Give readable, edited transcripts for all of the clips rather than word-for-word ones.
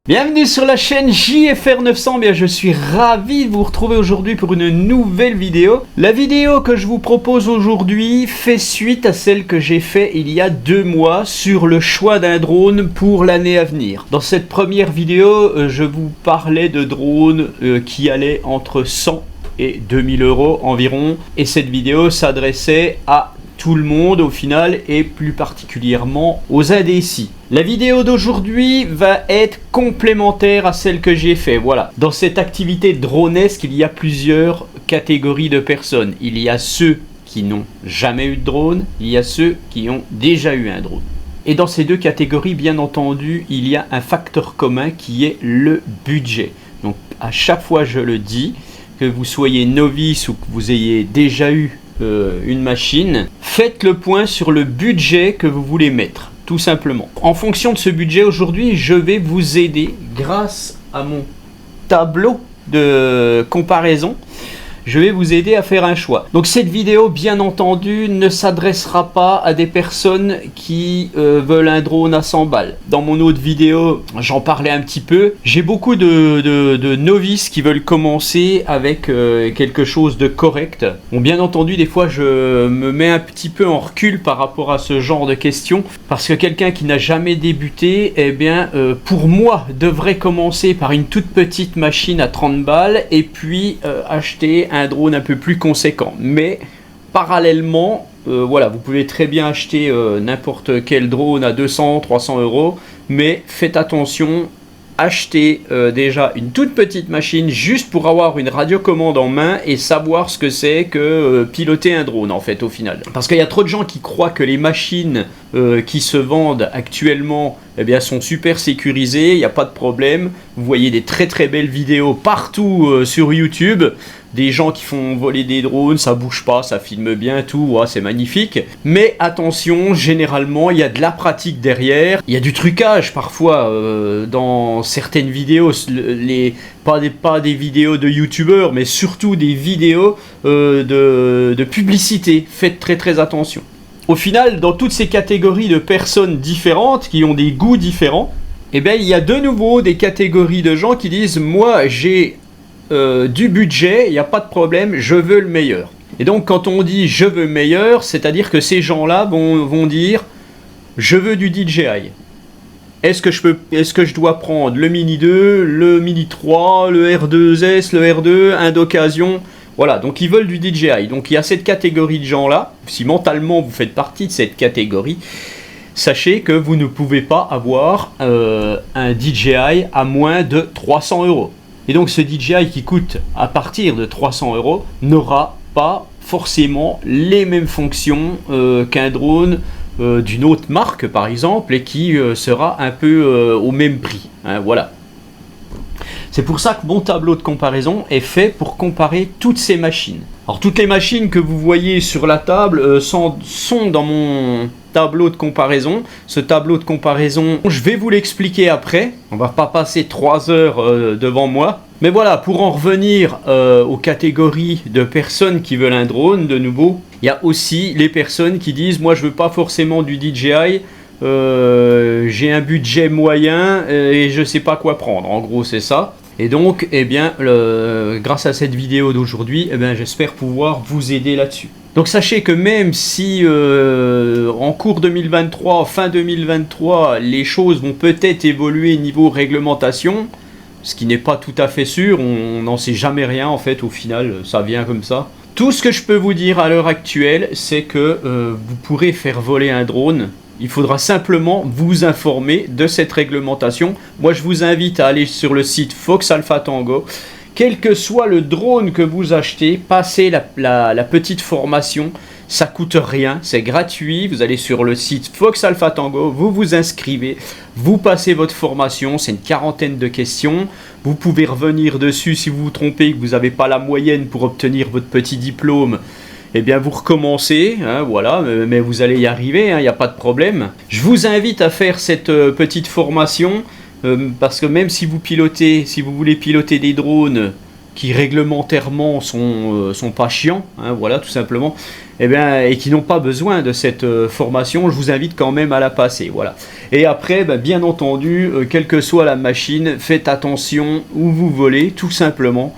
Bienvenue sur la chaîne JFR 900, bien je suis ravi de vous retrouver aujourd'hui pour une nouvelle vidéo. La vidéo que je vous propose aujourd'hui fait suite à celle que j'ai fait il y a 2 mois sur le choix d'un drone pour l'année à venir. Dans cette première vidéo, je vous parlais de drones qui allaient entre 100 et 2000 euros environ, et cette vidéo s'adressait à tout le monde au final et plus particulièrement aux indécis. La vidéo d'aujourd'hui va être complémentaire à celle que j'ai fait. Voilà, dans cette activité dronesque, il y a plusieurs catégories de personnes. Il y a ceux qui n'ont jamais eu de drone, il y a ceux qui ont déjà eu un drone. Et dans ces deux catégories, bien entendu, il y a un facteur commun qui est le budget. Donc à chaque fois je le dis, que vous soyez novice ou que vous ayez déjà eu une machine, faites le point sur le budget que vous voulez mettre, tout simplement. En fonction de ce budget, aujourd'hui, je vais vous aider grâce à mon tableau de comparaison. Je vais vous aider à faire un choix. Donc cette vidéo, bien entendu, ne s'adressera pas à des personnes qui veulent un drone à 100 balles. Dans mon autre vidéo, j'en parlais un petit peu. J'ai beaucoup de novices qui veulent commencer avec quelque chose de correct. Bon, bien entendu, des fois, je me mets un petit peu en recul par rapport à ce genre de questions. Parce que quelqu'un qui n'a jamais débuté, eh bien, pour moi, devrait commencer par une toute petite machine à 30 balles et puis acheter un drone un peu plus conséquent. Mais parallèlement, voilà, vous pouvez très bien acheter n'importe quel drone à 200, 300 euros, mais faites attention, achetez déjà une toute petite machine juste pour avoir une radiocommande en main et savoir ce que c'est que piloter un drone en fait au final. Parce qu'il y a trop de gens qui croient que les machines qui se vendent actuellement sont super sécurisées, il n'y a pas de problème. Vous voyez des très belles vidéos partout sur YouTube. Des gens qui font voler des drones, ça bouge pas, ça filme bien, tout, ouais, c'est magnifique. Mais attention, généralement, il y a de la pratique derrière. Il y a du trucage parfois dans certaines vidéos, pas des vidéos de youtubeurs, mais surtout des vidéos de publicité. Faites très attention. Au final, dans toutes ces catégories de personnes différentes, qui ont des goûts différents, il y a de nouveau des catégories de gens qui disent « Moi, j'ai du budget, il n'y a pas de problème, je veux le meilleur ». Et donc quand on dit je veux le meilleur, c'est-à-dire que ces gens-là vont dire je veux du DJI. Est-ce que je dois prendre le Mini 2, le Mini 3, le R2S, le R2, un d'occasion? Voilà, donc ils veulent du DJI. Donc il y a cette catégorie de gens-là. Si mentalement vous faites partie de cette catégorie, sachez que vous ne pouvez pas avoir un DJI à moins de 300 euros. Et donc ce DJI qui coûte à partir de 300 euros n'aura pas forcément les mêmes fonctions qu'un drone d'une autre marque par exemple, et qui sera un peu au même prix. Hein, voilà. C'est pour ça que mon tableau de comparaison est fait pour comparer toutes ces machines. Alors toutes les machines que vous voyez sur la table sont dans mon tableau de comparaison. Ce tableau de comparaison, je vais vous l'expliquer après. On va pas passer 3 heures devant moi. Mais voilà, pour en revenir aux catégories de personnes qui veulent un drone, de nouveau, il y a aussi les personnes qui disent « Moi, je veux pas forcément du DJI, j'ai un budget moyen et je sais pas quoi prendre. » En gros, c'est ça. Et donc, grâce à cette vidéo d'aujourd'hui, j'espère pouvoir vous aider là-dessus. Donc sachez que même si en cours 2023, fin 2023, les choses vont peut-être évoluer niveau réglementation, ce qui n'est pas tout à fait sûr, on n'en sait jamais rien en fait, au final, ça vient comme ça. Tout ce que je peux vous dire à l'heure actuelle, c'est que vous pourrez faire voler un drone. Il faudra simplement vous informer de cette réglementation. Moi, je vous invite à aller sur le site Fox Alpha Tango. Quel que soit le drone que vous achetez, passez la petite formation. Ça coûte rien, c'est gratuit. Vous allez sur le site Fox Alpha Tango, vous vous inscrivez, vous passez votre formation. C'est une 40aine de questions. Vous pouvez revenir dessus si vous vous trompez, que vous n'avez pas la moyenne pour obtenir votre petit diplôme. Vous recommencez, hein, voilà, mais vous allez y arriver, il n'y a pas de problème. Je vous invite à faire cette petite formation, parce que même si vous voulez piloter des drones qui réglementairement sont pas chiants, hein, voilà, tout simplement, et qui n'ont pas besoin de cette formation, je vous invite quand même à la passer, voilà. Et après, bien entendu, quelle que soit la machine, faites attention où vous volez, tout simplement.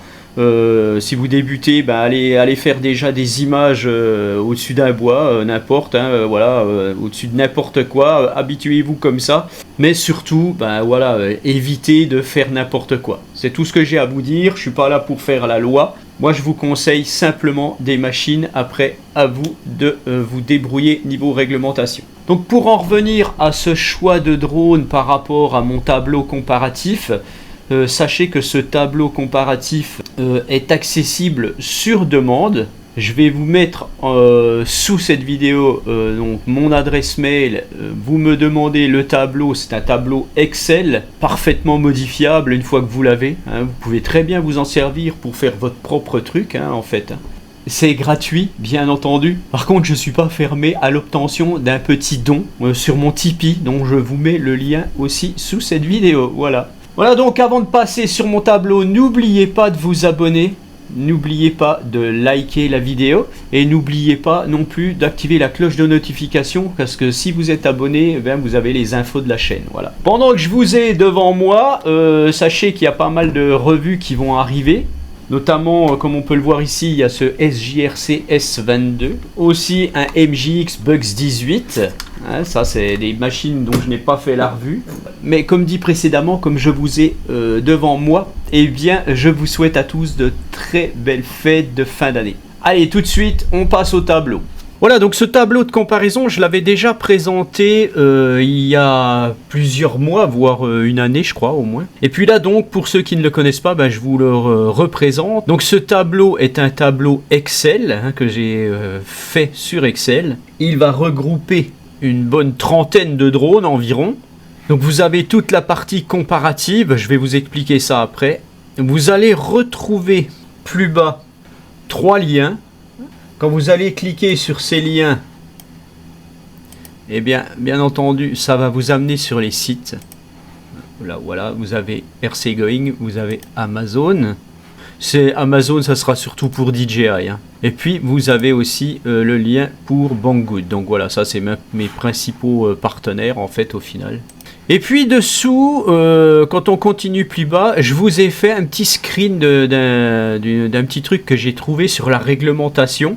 Si vous débutez, allez faire déjà des images au-dessus d'un bois, n'importe, hein, voilà, au-dessus de n'importe quoi, habituez-vous comme ça, mais surtout, voilà, évitez de faire n'importe quoi. C'est tout ce que j'ai à vous dire, je suis pas là pour faire la loi, moi je vous conseille simplement des machines, après à vous de vous débrouiller niveau réglementation. Donc pour en revenir à ce choix de drone par rapport à mon tableau comparatif, sachez que ce tableau comparatif est accessible sur demande. Je vais vous mettre sous cette vidéo donc mon adresse mail. Vous me demandez le tableau, c'est un tableau Excel parfaitement modifiable une fois que vous l'avez. Hein, vous pouvez très bien vous en servir pour faire votre propre truc, hein, en fait. C'est gratuit, bien entendu. Par contre, je ne suis pas fermé à l'obtention d'un petit don sur mon Tipeee, dont je vous mets le lien aussi sous cette vidéo. Voilà. Voilà, donc avant de passer sur mon tableau, n'oubliez pas de vous abonner, n'oubliez pas de liker la vidéo et n'oubliez pas non plus d'activer la cloche de notification parce que si vous êtes abonné, vous avez les infos de la chaîne. Voilà. Pendant que je vous ai devant moi, sachez qu'il y a pas mal de revues qui vont arriver. Notamment, comme on peut le voir ici, il y a ce SJRC S22, aussi un MJX Bugs 18. Hein, ça, c'est des machines dont je n'ai pas fait la revue. Mais comme dit précédemment, comme je vous ai devant moi, eh bien, je vous souhaite à tous de très belles fêtes de fin d'année. Allez, tout de suite, on passe au tableau. Voilà, donc ce tableau de comparaison, je l'avais déjà présenté il y a plusieurs mois, voire une année, je crois, au moins. Et puis là, donc, pour ceux qui ne le connaissent pas, je vous le représente. Donc ce tableau est un tableau Excel, hein, que j'ai fait sur Excel. Il va regrouper une bonne trentaine de drones environ. Donc vous avez toute la partie comparative, je vais vous expliquer ça après. Vous allez retrouver plus bas 3 liens. Quand vous allez cliquer sur ces liens, eh bien entendu, ça va vous amener sur les sites. Voilà, vous avez RC Going, vous avez Amazon. C'est Amazon, ça sera surtout pour DJI. Hein. Et puis, vous avez aussi le lien pour Banggood. Donc voilà, ça c'est mes principaux partenaires en fait au final. Et puis dessous, quand on continue plus bas, je vous ai fait un petit screen d'un petit truc que j'ai trouvé sur la réglementation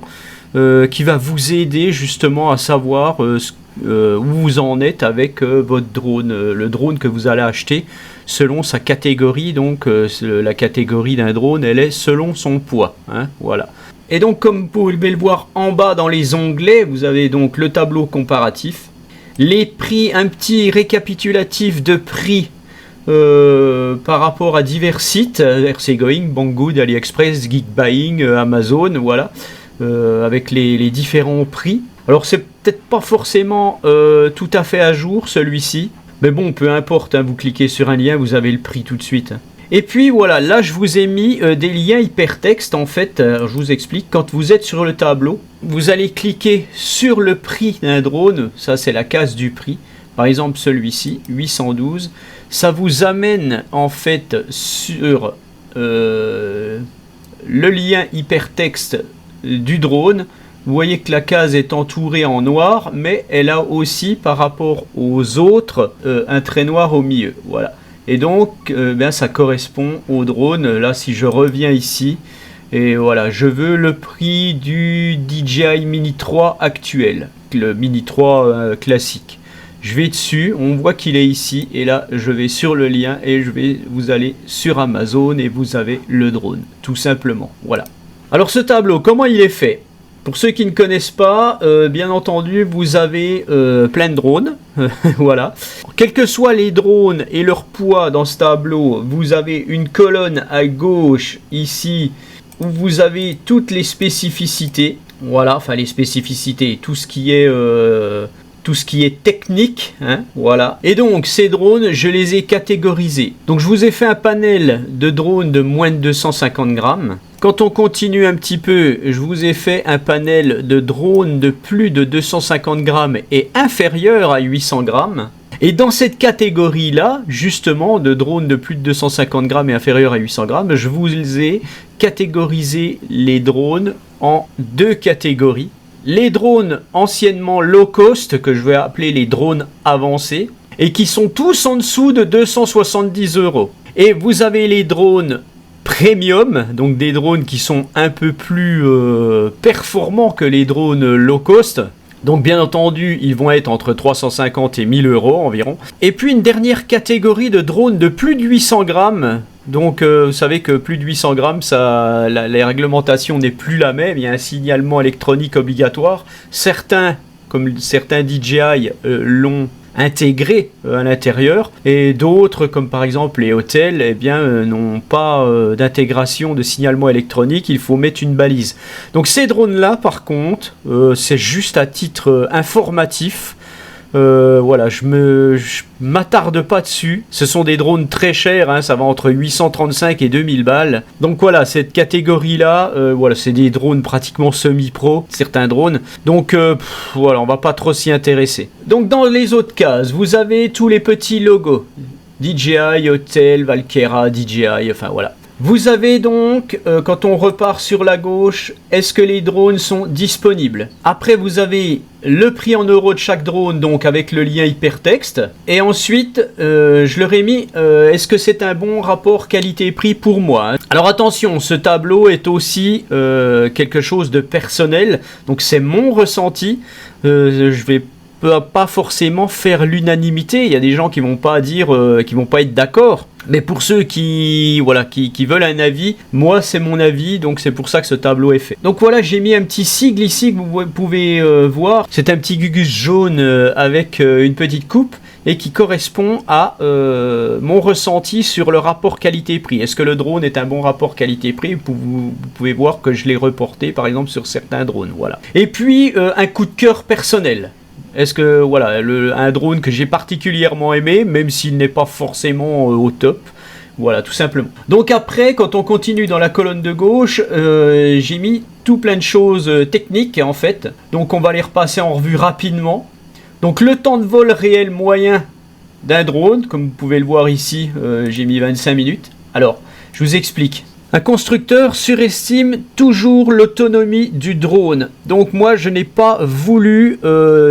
qui va vous aider justement à savoir où vous en êtes avec votre drone, le drone que vous allez acheter selon sa catégorie. Donc la catégorie d'un drone, elle est selon son poids. Hein, voilà. Et donc comme vous pouvez le voir en bas dans les onglets, vous avez donc le tableau comparatif. Les prix, un petit récapitulatif de prix par rapport à divers sites, RC Going, Banggood, AliExpress, Geekbuying, Amazon, voilà, avec les différents prix. Alors c'est peut-être pas forcément tout à fait à jour celui-ci, mais bon, peu importe, hein, vous cliquez sur un lien, vous avez le prix tout de suite. Et puis voilà, là je vous ai mis des liens hypertextes en fait, je vous explique, quand vous êtes sur le tableau, vous allez cliquer sur le prix d'un drone, ça c'est la case du prix, par exemple celui-ci, 812, ça vous amène en fait sur le lien hypertexte du drone. Vous voyez que la case est entourée en noir, mais elle a aussi par rapport aux autres un trait noir au milieu, voilà. Et donc, ça correspond au drone. Là, si je reviens ici, et voilà, je veux le prix du DJI Mini 3 actuel, le Mini 3 classique. Je vais dessus, on voit qu'il est ici, et là, je vais sur le lien, et vous allez sur Amazon, et vous avez le drone, tout simplement. Voilà. Alors, ce tableau, comment il est fait ? Pour ceux qui ne connaissent pas, bien entendu, vous avez plein de drones, voilà. Quels que soient les drones et leur poids dans ce tableau, vous avez une colonne à gauche, ici, où vous avez toutes les spécificités, voilà, enfin les spécificités, tout ce qui est technique, hein, voilà. Et donc, ces drones, je les ai catégorisés. Donc, je vous ai fait un panel de drones de moins de 250 grammes. Quand on continue un petit peu, je vous ai fait un panel de drones de plus de 250 grammes et inférieur à 800 grammes. Et dans cette catégorie-là, justement, de drones de plus de 250 grammes et inférieurs à 800 grammes, je vous ai catégorisé les drones en deux catégories. Les drones anciennement low cost, que je vais appeler les drones avancés, et qui sont tous en dessous de 270 €. Et vous avez les drones premium, donc des drones qui sont un peu plus performants que les drones low cost. Donc bien entendu, ils vont être entre 350 et 1000 € environ. Et puis une dernière catégorie de drones de plus de 800 grammes. Donc vous savez que plus de 800 grammes, la réglementation n'est plus la même. Il y a un signalement électronique obligatoire. Certains, comme certains DJI, l'ont intégré à l'intérieur, et d'autres comme par exemple les hôtels eh bien n'ont pas d'intégration de signalement électronique, il faut mettre une balise. Donc ces drones là par contre c'est juste à titre informatif. Voilà, je m'attarde pas dessus. Ce sont des drones très chers, hein, ça va entre 835 et 2000 balles. Donc voilà, cette catégorie-là, voilà, c'est des drones pratiquement semi-pro, certains drones. Donc voilà, on va pas trop s'y intéresser. Donc dans les autres cases, vous avez tous les petits logos. DJI, Hotel, Valkera, DJI, enfin voilà. Vous avez donc, quand on repart sur la gauche, est-ce que les drones sont disponibles? Après, vous avez le prix en euros de chaque drone, donc avec le lien hypertexte. Et ensuite, je leur ai mis, est-ce que c'est un bon rapport qualité-prix pour moi, hein? Alors attention, ce tableau est aussi quelque chose de personnel, donc c'est mon ressenti. Je vais pas forcément faire l'unanimité. Il y a des gens qui vont pas dire, qui vont pas être d'accord. Mais pour ceux qui veulent un avis, moi c'est mon avis, donc c'est pour ça que ce tableau est fait. Donc voilà, j'ai mis un petit sigle ici que vous pouvez voir. C'est un petit gugus jaune avec une petite coupe et qui correspond à mon ressenti sur le rapport qualité-prix. Est-ce que le drone est un bon rapport qualité-prix? Vous pouvez voir que je l'ai reporté par exemple sur certains drones. Voilà. Et puis un coup de cœur personnel. Est-ce que voilà, un drone que j'ai particulièrement aimé, même s'il n'est pas forcément au top. Voilà, tout simplement. Donc après, quand on continue dans la colonne de gauche, j'ai mis tout plein de choses techniques en fait. Donc on va les repasser en revue rapidement. Donc le temps de vol réel moyen d'un drone, comme vous pouvez le voir ici, j'ai mis 25 minutes. Alors, je vous explique. Un constructeur surestime toujours l'autonomie du drone. Donc moi je n'ai pas voulu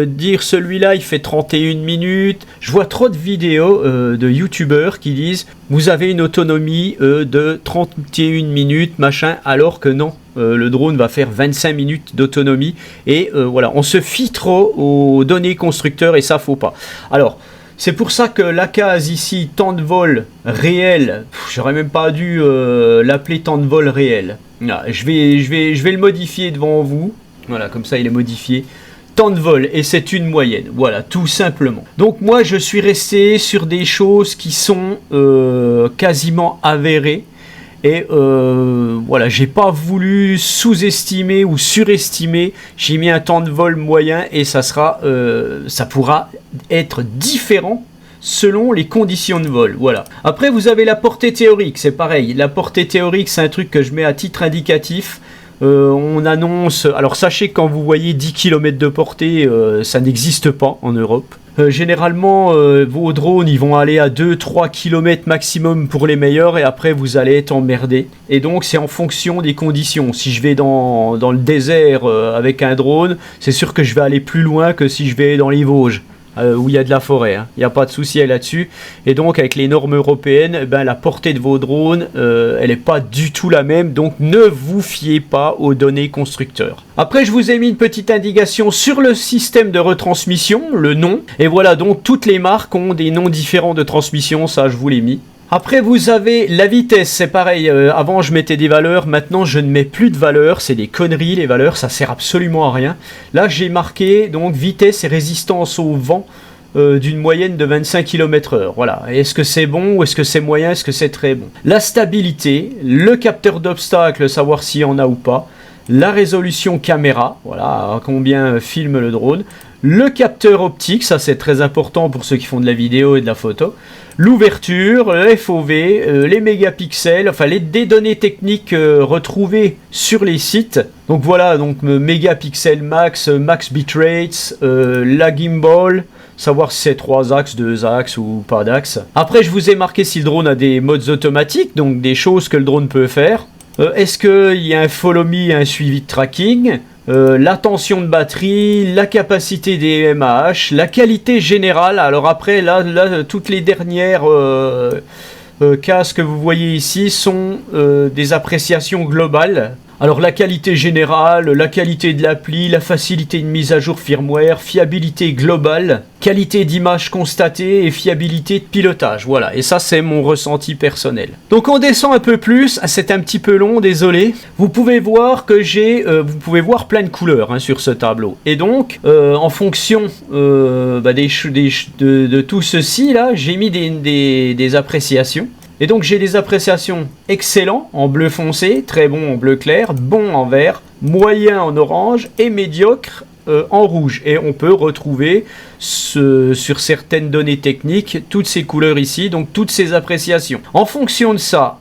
dire celui-là il fait 31 minutes. Je vois trop de vidéos de youtubeurs qui disent vous avez une autonomie de 31 minutes machin, alors que non. Le drone va faire 25 minutes d'autonomie et voilà, on se fie trop aux données constructeurs et ça faut pas. Alors c'est pour ça que la case ici, temps de vol réel, j'aurais même pas dû l'appeler temps de vol réel. Là, je vais le modifier devant vous. Voilà, comme ça il est modifié. Temps de vol, et c'est une moyenne. Voilà, tout simplement. Donc moi je suis resté sur des choses qui sont quasiment avérées. Et voilà, j'ai pas voulu sous-estimer ou surestimer. J'ai mis un temps de vol moyen et ça pourra être différent selon les conditions de vol. Voilà. Après, vous avez la portée théorique, c'est pareil. La portée théorique, c'est un truc que je mets à titre indicatif. On annonce... Alors sachez que quand vous voyez 10 km de portée, ça n'existe pas en Europe. Généralement, vos drones ils vont aller à 2-3 km maximum pour les meilleurs et après vous allez être emmerdé. Et donc c'est en fonction des conditions. Si je vais dans le désert avec un drone, c'est sûr que je vais aller plus loin que si je vais dans les Vosges. Où il y a de la forêt, hein. Il n'y a pas de souci là-dessus. Et donc avec les normes européennes, ben, la portée de vos drones, elle n'est pas du tout la même. Donc ne vous fiez pas aux données constructeurs. Après je vous ai mis une petite indication sur le système de retransmission, le nom. Et voilà, donc toutes les marques ont des noms différents de transmission, ça je vous l'ai mis. Après vous avez la vitesse, c'est pareil, avant je mettais des valeurs, maintenant je ne mets plus de valeurs, c'est des conneries les valeurs, ça sert absolument à rien. Là j'ai marqué donc vitesse et résistance au vent d'une moyenne de 25 km/h, voilà. Est-ce que c'est bon ou est-ce que c'est moyen, est-ce que c'est très bon? La stabilité, le capteur d'obstacles, savoir s'il y en a ou pas, la résolution caméra, voilà, à combien filme le drone, le capteur optique, ça c'est très important pour ceux qui font de la vidéo et de la photo, l'ouverture, le FOV, les mégapixels, enfin des données techniques retrouvées sur les sites. Donc voilà, donc mégapixels max, max bitrates, la gimbal, savoir si c'est 3 axes, 2 axes ou pas d'axe. Après, je vous ai marqué si le drone a des modes automatiques, donc des choses que le drone peut faire. Est-ce qu'il y a un follow me, un suivi de tracking, la tension de batterie, la capacité des mAh, la qualité générale. Alors après, là toutes les dernières cases que vous voyez ici sont des appréciations globales. Alors la qualité générale, la qualité de l'appli, la facilité de mise à jour firmware, fiabilité globale, qualité d'image constatée et fiabilité de pilotage. Voilà, et ça c'est mon ressenti personnel. Donc on descend un peu plus, c'est un petit peu long, désolé. Vous pouvez voir que vous pouvez voir plein de couleurs hein, sur ce tableau. Et donc, en fonction de tout ceci là, j'ai mis des appréciations. Et donc j'ai des appréciations excellents en bleu foncé, très bon en bleu clair, bon en vert, moyen en orange et médiocre en rouge. Et on peut retrouver sur certaines données techniques toutes ces couleurs ici, donc toutes ces appréciations. En fonction de ça,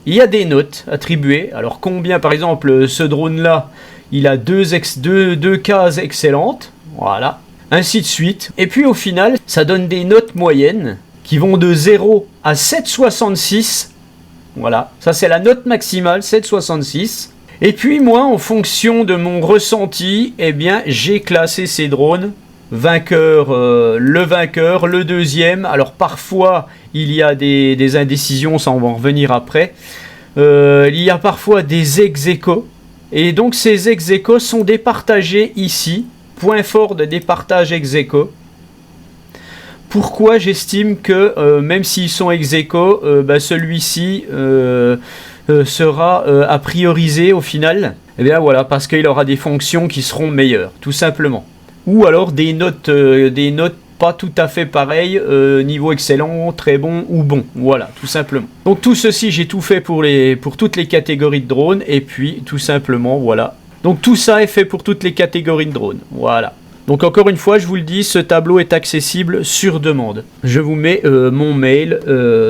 il y a des notes attribuées. Alors combien, par exemple, ce drone-là, il a deux cases excellentes, voilà, ainsi de suite. Et puis au final, ça donne des notes moyennes qui vont de 0 à 7,66. Voilà, ça c'est la note maximale, 7,66. Et puis moi, en fonction de mon ressenti, eh bien, j'ai classé ces drones. Vainqueur, le deuxième. Alors parfois, il y a des indécisions, ça on va en revenir après. Il y a parfois des ex-aequo. Et donc ces ex-aequo sont départagés ici. Point fort de départage ex-aequo. Pourquoi j'estime que même s'ils sont ex-aequo, celui-ci sera à prioriser au final? Eh bien voilà, parce qu'il aura des fonctions qui seront meilleures, tout simplement. Ou alors des notes pas tout à fait pareilles, niveau excellent, très bon ou bon. Voilà, tout simplement. Donc tout ceci, j'ai tout fait pour toutes les catégories de drones, et puis tout simplement, voilà. Donc tout ça est fait pour toutes les catégories de drones, voilà. Donc encore une fois, je vous le dis, ce tableau est accessible sur demande. Je vous mets mon mail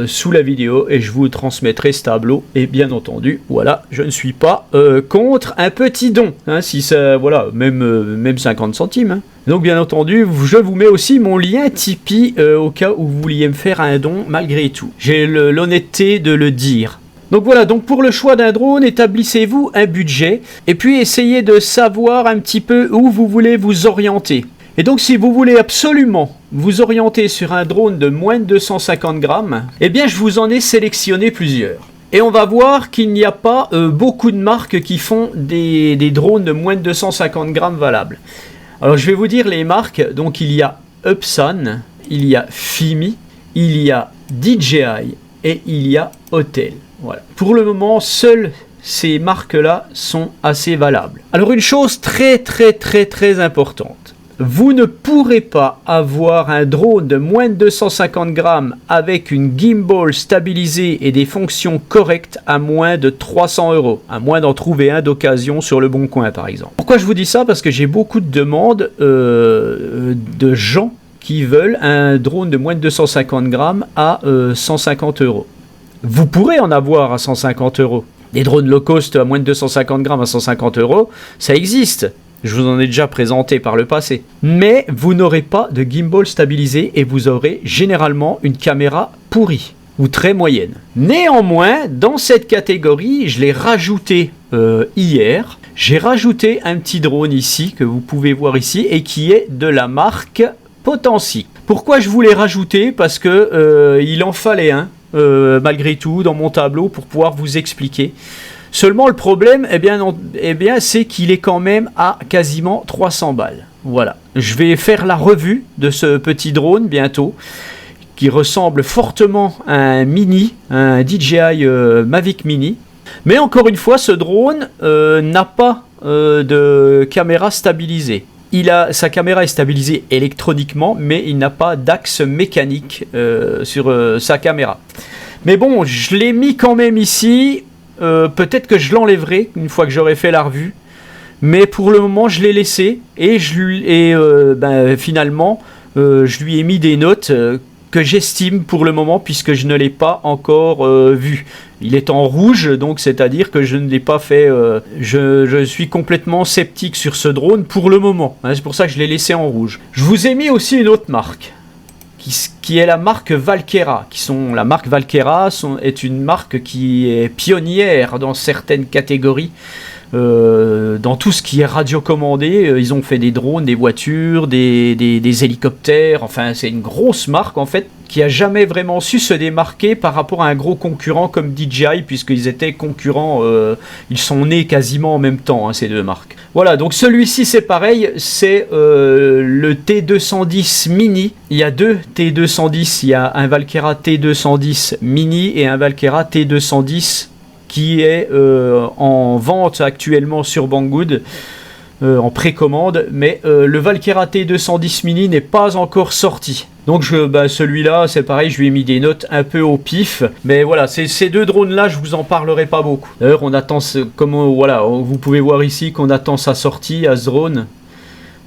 sous la vidéo et je vous transmettrai ce tableau. Et bien entendu, voilà, je ne suis pas contre un petit don. Hein, si ça, voilà, même 50 centimes. Hein. Donc bien entendu, je vous mets aussi mon lien Tipeee au cas où vous vouliez me faire un don malgré tout. J'ai l'honnêteté de le dire. Donc voilà, donc pour le choix d'un drone, établissez-vous un budget et puis essayez de savoir un petit peu où vous voulez vous orienter. Et donc si vous voulez absolument vous orienter sur un drone de moins de 250 grammes, eh bien je vous en ai sélectionné plusieurs. Et on va voir qu'il n'y a pas beaucoup de marques qui font des drones de moins de 250 grammes valables. Alors je vais vous dire les marques, donc il y a Upson, il y a Fimi, il y a DJI et il y a Autel. Voilà. Pour le moment, seules ces marques-là sont assez valables. Alors une chose très importante. Vous ne pourrez pas avoir un drone de moins de 250 grammes avec une gimbal stabilisée et des fonctions correctes à moins de 300 €. À moins d'en trouver un d'occasion sur le Bon Coin par exemple. Pourquoi je vous dis ça? Parce que j'ai beaucoup de demandes de gens qui veulent un drone de moins de 250 grammes à 150 €. Vous pourrez en avoir à 150 €. Des drones low cost à moins de 250 grammes à 150 €, ça existe. Je vous en ai déjà présenté par le passé. Mais vous n'aurez pas de gimbal stabilisé et vous aurez généralement une caméra pourrie ou très moyenne. Néanmoins, dans cette catégorie, je l'ai rajouté hier. J'ai rajouté un petit drone ici que vous pouvez voir ici et qui est de la marque Potensic. Pourquoi je voulais rajouter? Parce que il en fallait un. Malgré tout dans mon tableau pour pouvoir vous expliquer. Seulement le problème c'est qu'il est quand même à quasiment 300 balles. Voilà, je vais faire la revue de ce petit drone bientôt qui ressemble fortement à un DJI Mavic Mini. Mais encore une fois, ce drone n'a pas de caméra stabilisée. Sa caméra est stabilisée électroniquement, mais il n'a pas d'axe mécanique sur sa caméra. Mais bon, je l'ai mis quand même ici. Peut-être que je l'enlèverai une fois que j'aurai fait la revue. Mais pour le moment, je l'ai laissé. Et finalement, je lui ai mis des notes que j'estime pour le moment, puisque je ne l'ai pas encore vu. Il est en rouge, donc c'est-à-dire que je ne l'ai pas fait. Je suis complètement sceptique sur ce drone pour le moment. Hein, c'est pour ça que je l'ai laissé en rouge. Je vous ai mis aussi une autre marque, qui est la marque Valkera. La marque Valkera est une marque qui est pionnière dans certaines catégories. Dans tout ce qui est radiocommandé, ils ont fait des drones, des voitures, des hélicoptères, enfin c'est une grosse marque en fait, qui a jamais vraiment su se démarquer par rapport à un gros concurrent comme DJI, puisqu'ils étaient concurrents, ils sont nés quasiment en même temps, hein, ces deux marques. Voilà, donc celui-ci c'est pareil, c'est le T210 Mini. Il y a deux T210, il y a un Valkera T210 Mini et un Valkera T210 qui est en vente actuellement sur Banggood, en précommande, mais le Valkera T210 Mini n'est pas encore sorti. Donc celui-là, c'est pareil, je lui ai mis des notes un peu au pif, mais voilà, ces deux drones-là, je vous en parlerai pas beaucoup. D'ailleurs, on attend, voilà, vous pouvez voir ici qu'on attend sa sortie à ce drone,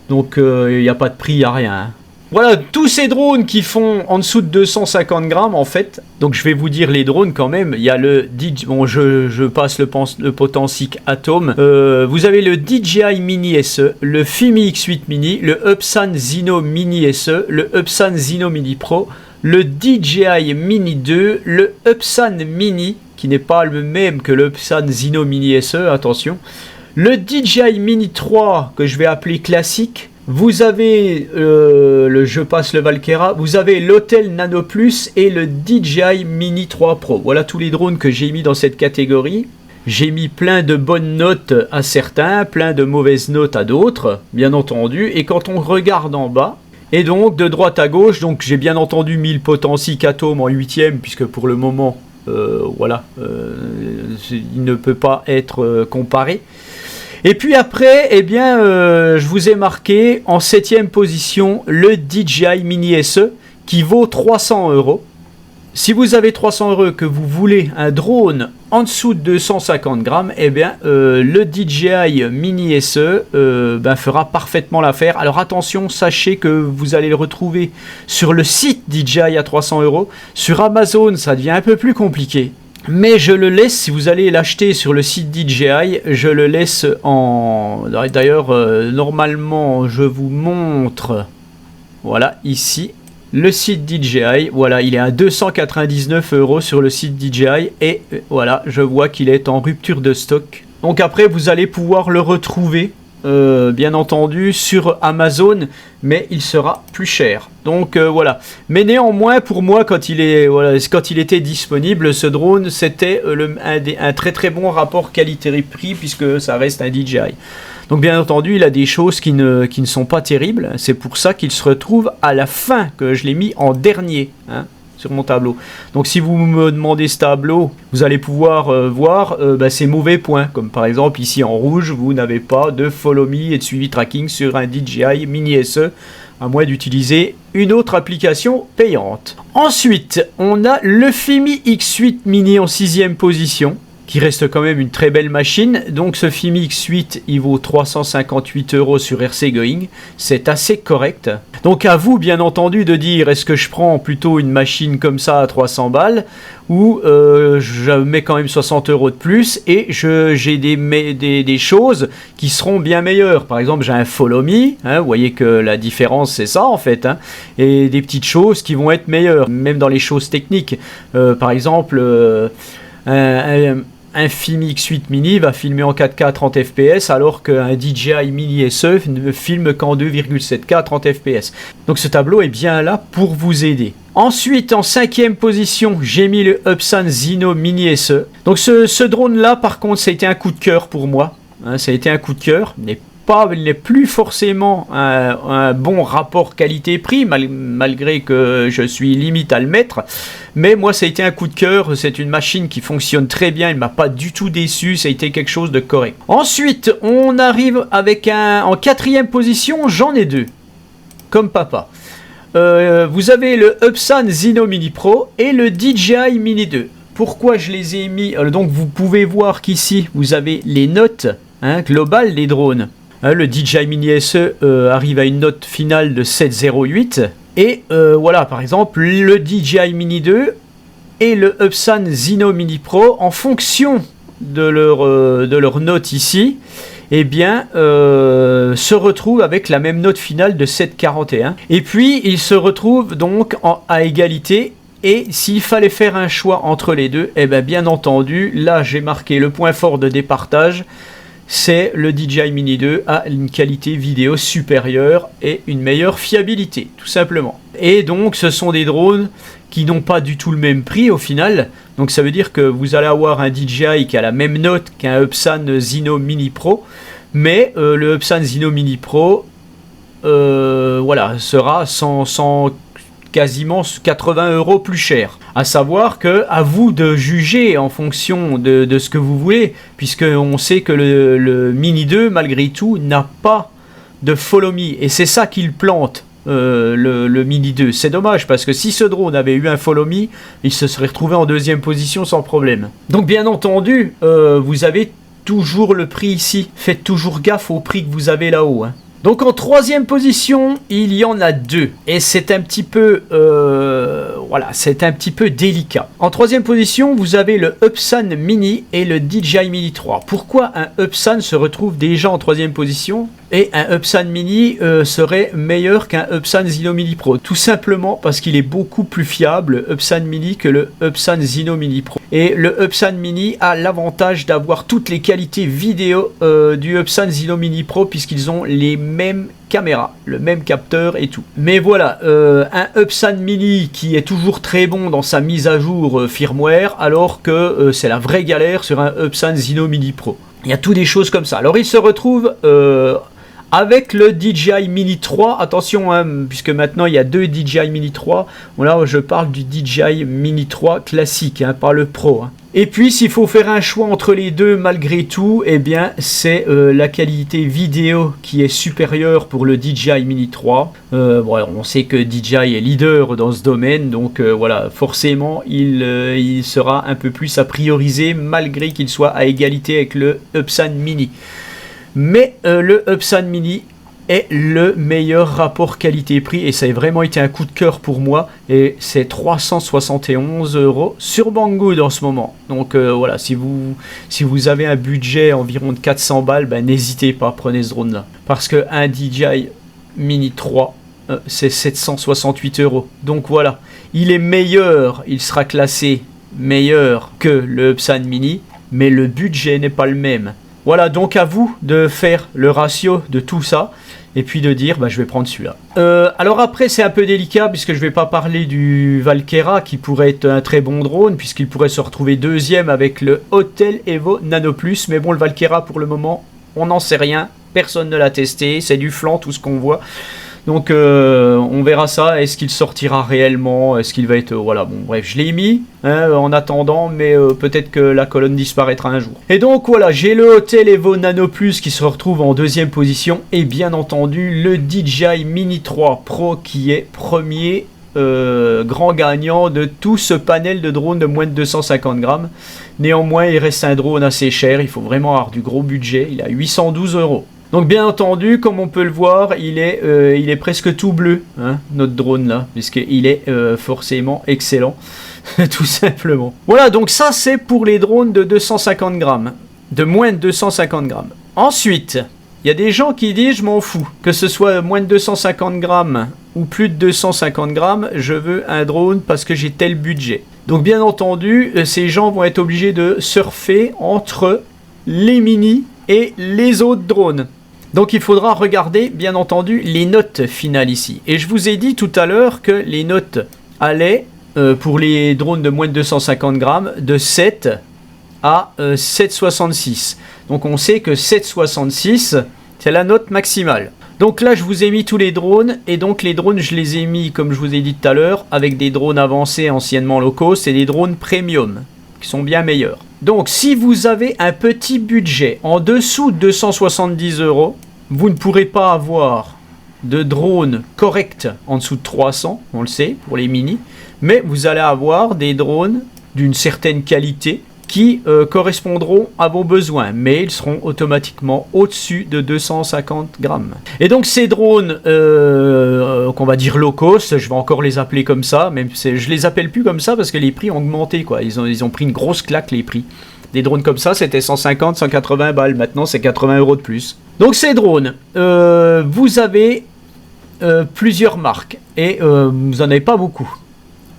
donc il n'y a pas de prix, il n'y a rien. Hein. Voilà, tous ces drones qui font en dessous de 250 grammes en fait. Donc je vais vous dire les drones quand même. Il y a le DJI, bon je passe le Potensic Atom. Vous avez le DJI Mini SE, le Fimi X8 Mini, le Upsan Zino Mini SE, le Upsan Zino Mini Pro, le DJI Mini 2, le Upsan Mini, qui n'est pas le même que le Upsan Zino Mini SE, attention. Le DJI Mini 3, que je vais appeler classique. Vous avez je passe le Valkera, vous avez l'Hotel Nano Plus et le DJI Mini 3 Pro. Voilà tous les drones que j'ai mis dans cette catégorie. J'ai mis plein de bonnes notes à certains, plein de mauvaises notes à d'autres, bien entendu. Et quand on regarde en bas, et donc de droite à gauche, donc j'ai bien entendu mis le Potensic Atom en 8e, puisque pour le moment, voilà, il ne peut pas être comparé. Et puis après, eh bien, je vous ai marqué en 7e position le DJI Mini SE qui vaut 300 €. Si vous avez 300 € que vous voulez un drone en dessous de 250 grammes, eh bien, le DJI Mini SE fera parfaitement l'affaire. Alors attention, sachez que vous allez le retrouver sur le site DJI à 300 €. Sur Amazon, ça devient un peu plus compliqué. Mais je le laisse, si vous allez l'acheter sur le site DJI, je le laisse en... D'ailleurs, normalement, je vous montre, voilà, ici, le site DJI. Voilà, il est à 299 € sur le site DJI. Et voilà, je vois qu'il est en rupture de stock. Donc après, vous allez pouvoir le retrouver, bien entendu, sur Amazon, mais il sera plus cher. Donc voilà. Mais néanmoins, pour moi, quand il était disponible, ce drone, c'était un très très bon rapport qualité-prix, puisque ça reste un DJI. Donc bien entendu, il a des choses qui ne sont pas terribles. C'est pour ça qu'il se retrouve à la fin, que je l'ai mis en dernier, hein, sur mon tableau. Donc si vous me demandez ce tableau, vous allez pouvoir voir ces mauvais points, comme par exemple ici en rouge, vous n'avez pas de follow me et de suivi tracking sur un DJI Mini SE, à moins d'utiliser une autre application payante. Ensuite, on a le Fimi X8 Mini en 6e position, qui reste quand même une très belle machine. Donc ce Fimi X8, il vaut 358 € sur RCGoing, c'est assez correct. Donc à vous bien entendu de dire, est-ce que je prends plutôt une machine comme ça à 300 balles, ou je mets quand même 60 € de plus, et j'ai des choses qui seront bien meilleures. Par exemple, j'ai un Follow Me, hein, vous voyez que la différence c'est ça en fait, hein, et des petites choses qui vont être meilleures, même dans les choses techniques. Par exemple, un Fimi X8 Mini va filmer en 4K à 30 fps, alors qu'un DJI Mini SE ne filme qu'en 2,7K à 30 fps. Donc ce tableau est bien là pour vous aider. Ensuite, en 5e position, j'ai mis le Upsan Zino Mini SE. Donc ce drone là, par contre, ça a été un coup de cœur pour moi. Hein, ça a été un coup de cœur. Il n'est plus forcément un bon rapport qualité-prix, malgré que je suis limite à le mettre. Mais moi, ça a été un coup de cœur. C'est une machine qui fonctionne très bien. Il ne m'a pas du tout déçu. Ça a été quelque chose de correct. Ensuite, on arrive avec en 4e position, j'en ai deux. Comme papa. Vous avez le Upsan Zino Mini Pro et le DJI Mini 2. Pourquoi je les ai mis? Donc, vous pouvez voir qu'ici, vous avez les notes globales des drones. Le DJI Mini SE arrive à une note finale de 7,08. Et voilà, par exemple, le DJI Mini 2 et le Upsan Zino Mini Pro, en fonction de leur note ici, eh bien, se retrouvent avec la même note finale de 7,41. Et puis, ils se retrouvent donc à égalité. Et s'il fallait faire un choix entre les deux, eh bien entendu, là j'ai marqué le point fort de départage, c'est le DJI Mini 2 a une qualité vidéo supérieure et une meilleure fiabilité, tout simplement. Et donc ce sont des drones qui n'ont pas du tout le même prix au final. Donc ça veut dire que vous allez avoir un DJI qui a la même note qu'un Upsan Zino Mini Pro, mais le Upsan Zino Mini Pro voilà, sera quasiment 80 € plus cher. À savoir que à vous de juger en fonction de ce que vous voulez, puisque on sait que le Mini 2 malgré tout n'a pas de follow me, et c'est ça qu'il plante. Le Mini 2, c'est dommage parce que si ce drone avait eu un follow me, il se serait retrouvé en deuxième position sans problème. Donc bien entendu, vous avez toujours le prix ici, faites toujours gaffe au prix que vous avez là-haut, hein. Donc en troisième position, il y en a deux. Et c'est un petit peu voilà, c'est un petit peu délicat. En troisième position, vous avez le Upsan Mini et le DJI Mini 3. Pourquoi un Upsan se retrouve déjà en troisième position et un Upsan Mini serait meilleur qu'un Upsan Zino Mini Pro? Tout simplement parce qu'il est beaucoup plus fiable, Upsan Mini, que le Upsan Zino Mini Pro. Et le Upsan Mini a l'avantage d'avoir toutes les qualités vidéo du Upsan Zino Mini Pro, puisqu'ils ont les mêmes caméras, le même capteur et tout. Mais voilà, un Upsan Mini qui est toujours très bon dans sa mise à jour firmware, alors que c'est la vraie galère sur un Upsan Zino Mini Pro. Il y a tout des choses comme ça. Alors il se retrouve avec le DJI Mini 3, attention, hein, puisque maintenant il y a deux DJI Mini 3. Là, je parle du DJI Mini 3 classique, hein, pas le Pro, hein. Et puis, s'il faut faire un choix entre les deux, malgré tout, eh bien, c'est la qualité vidéo qui est supérieure pour le DJI Mini 3. Bon, on sait que DJI est leader dans ce domaine, donc voilà, forcément, il sera un peu plus à prioriser, malgré qu'il soit à égalité avec le Upsan Mini. Mais le Upsan Mini est le meilleur rapport qualité-prix et ça a vraiment été un coup de cœur pour moi, et c'est 371 € sur Banggood en ce moment. Donc voilà, si vous avez un budget environ de 400 balles, ben, n'hésitez pas, prenez ce drone là, parce que un DJI Mini 3 c'est 768 €. Donc voilà, il est meilleur, il sera classé meilleur que le Upsan Mini, mais le budget n'est pas le même. Voilà, donc à vous de faire le ratio de tout ça et puis de dire bah, je vais prendre celui-là. Alors après c'est un peu délicat puisque je vais pas parler du Valkera qui pourrait être un très bon drone puisqu'il pourrait se retrouver deuxième avec le Autel Evo Nano Plus. Mais bon, le Valkera pour le moment on n'en sait rien, personne ne l'a testé, c'est du flan tout ce qu'on voit. Donc on verra ça, est-ce qu'il sortira réellement, est-ce qu'il va être... voilà, bon bref, je l'ai mis hein, en attendant, mais peut-être que la colonne disparaîtra un jour. Et donc voilà, j'ai le Autel Evo Nano Plus qui se retrouve en deuxième position, et bien entendu le DJI Mini 3 Pro qui est premier grand gagnant de tout ce panel de drones de moins de 250 grammes. Néanmoins, il reste un drone assez cher, il faut vraiment avoir du gros budget, il a 812 €. Donc bien entendu, comme on peut le voir, il est presque tout bleu, hein, notre drone là, puisqu'il est forcément excellent, tout simplement. Voilà, donc ça c'est pour les drones de 250 grammes, de moins de 250 grammes. Ensuite, il y a des gens qui disent, je m'en fous, que ce soit moins de 250 grammes ou plus de 250 grammes, je veux un drone parce que j'ai tel budget. Donc bien entendu, ces gens vont être obligés de surfer entre les mini et les autres drones. Donc il faudra regarder bien entendu les notes finales ici. Et je vous ai dit tout à l'heure que les notes allaient pour les drones de moins de 250 grammes de 7 à 7,66. Donc on sait que 7,66 c'est la note maximale. Donc là je vous ai mis tous les drones, et donc les drones je les ai mis comme je vous ai dit tout à l'heure avec des drones avancés anciennement locaux, c'est des drones premium qui sont bien meilleurs. Donc si vous avez un petit budget en dessous de 270 €, vous ne pourrez pas avoir de drone correct en dessous de 300, on le sait pour les mini, mais vous allez avoir des drones d'une certaine qualité qui correspondront à vos besoins, mais ils seront automatiquement au-dessus de 250 grammes. Et donc ces drones qu'on va dire low cost, je vais encore les appeler comme ça, même si je les appelle plus comme ça parce que les prix ont augmenté, quoi. Ils ont pris une grosse claque, les prix. Des drones comme ça, c'était 150, 180 balles, maintenant c'est 80 € de plus. Donc ces drones, vous avez plusieurs marques, et vous n'en avez pas beaucoup.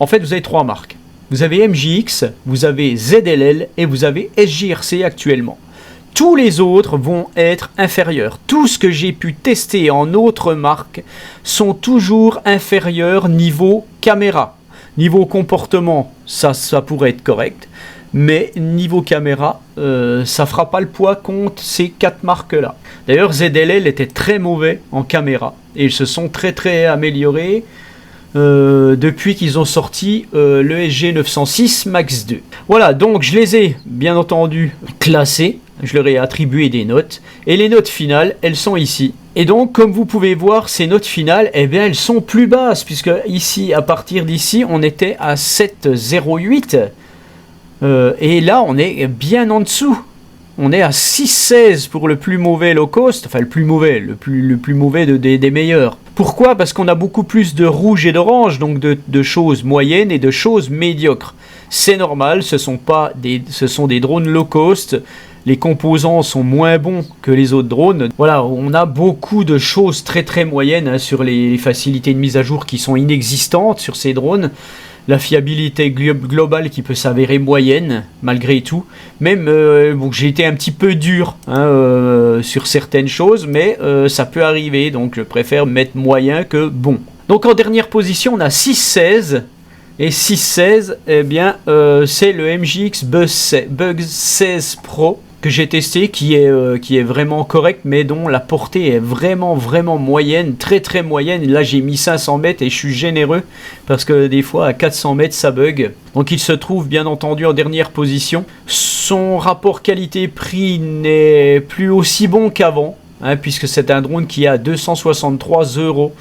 En fait, vous avez 3 marques. Vous avez MJX, vous avez ZLL et vous avez SJRC actuellement. Tous les autres vont être inférieurs. Tout ce que j'ai pu tester en autres marques sont toujours inférieurs niveau caméra. Niveau comportement, ça pourrait être correct. Mais niveau caméra, ça fera pas le poids contre ces 4 marques-là. D'ailleurs, ZLL était très mauvais en caméra. Et ils se sont très améliorés depuis qu'ils ont sorti le SG906 Max 2. Voilà, donc je les ai bien entendu classés. Je leur ai attribué des notes. Et les notes finales, elles sont ici. Et donc, comme vous pouvez voir, ces notes finales, eh bien, elles sont plus basses. Puisque ici, à partir d'ici, on était à 7,08. Et là, on est bien en dessous. On est à 6,16 pour le plus mauvais low cost. Enfin, le plus mauvais des meilleurs. Pourquoi? Parce qu'on a beaucoup plus de rouge et d'orange, donc de choses moyennes et de choses médiocres. C'est normal, ce sont des drones low cost. Les composants sont moins bons que les autres drones. Voilà, on a beaucoup de choses très moyennes hein, sur les facilités de mise à jour qui sont inexistantes sur ces drones. La fiabilité globale qui peut s'avérer moyenne, malgré tout. Même, bon, j'ai été un petit peu dur hein, sur certaines choses, mais ça peut arriver. Donc, je préfère mettre moyen que bon. Donc, en dernière position, on a 6,16. Et 6,16, eh bien, c'est le MJX Bug 16 Pro que j'ai testé, qui est vraiment correct, mais dont la portée est vraiment moyenne, très moyenne. Là, j'ai mis 500 mètres et je suis généreux, parce que des fois, à 400 mètres, ça bug. Donc, il se trouve, bien entendu, en dernière position. Son rapport qualité-prix n'est plus aussi bon qu'avant. Hein, puisque c'est un drone qui a 263 €.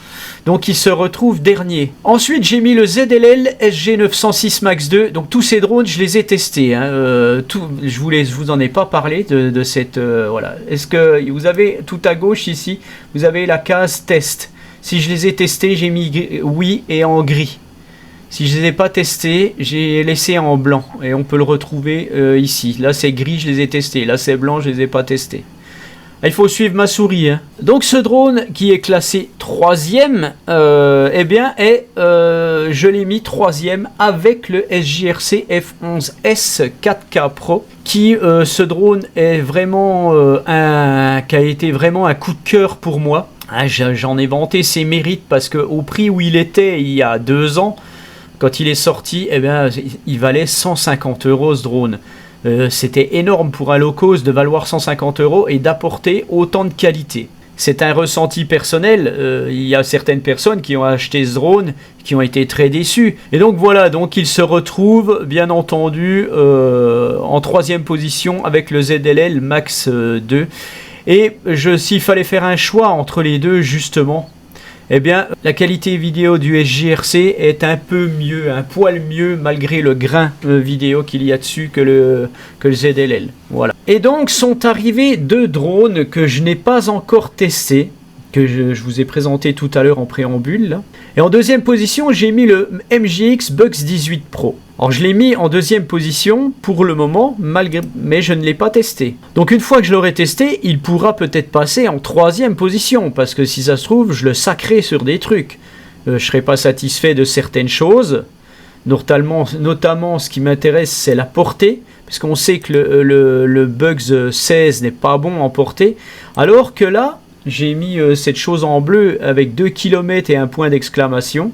Donc il se retrouve dernier. Ensuite j'ai mis le ZLL SG906 Max 2. Donc tous ces drones je les ai testés. Hein, je vous en ai pas parlé de cette... voilà. Est-ce que vous avez tout à gauche ici, vous avez la case test. Si je les ai testés, j'ai mis oui et en gris. Si je ne les ai pas testés, j'ai laissé en blanc. Et on peut le retrouver ici. Là c'est gris, je les ai testés. Là c'est blanc, je les ai pas testés. Il faut suivre ma souris. Hein. Donc ce drone qui est classé 3e, eh bien, je l'ai mis 3e avec le SJRC F11S 4K Pro. Ce drone est vraiment qui a été vraiment un coup de cœur pour moi. Hein, j'en ai vanté ses mérites parce qu'au prix où il était il y a 2 ans, quand il est sorti, eh bien, il valait 150 € ce drone. C'était énorme pour un low cost de valoir 150 € et d'apporter autant de qualité. C'est un ressenti personnel, il y a certaines personnes qui ont acheté ce drone, qui ont été très déçues. Et donc voilà, donc il se retrouve bien entendu en 3e position avec le ZLL Max 2. Et s'il fallait faire un choix entre les deux justement, eh bien, la qualité vidéo du SJRC est un peu mieux, un poil mieux, malgré le grain vidéo qu'il y a dessus que le ZLL. Voilà. Et donc, sont arrivés 2 drones que je n'ai pas encore testés, que je vous ai présenté tout à l'heure en préambule. Là. Et en 2e position, j'ai mis le MJX Bugs 18 Pro. Alors je l'ai mis en 2e position pour le moment, mais je ne l'ai pas testé. Donc une fois que je l'aurai testé, il pourra peut-être passer en 3e position, parce que si ça se trouve, je le sacrerai sur des trucs. Je ne serai pas satisfait de certaines choses, notamment ce qui m'intéresse, c'est la portée, puisqu'on sait que le Bugs 16 n'est pas bon en portée, alors que là, j'ai mis cette chose en bleu avec 2 km et un point d'exclamation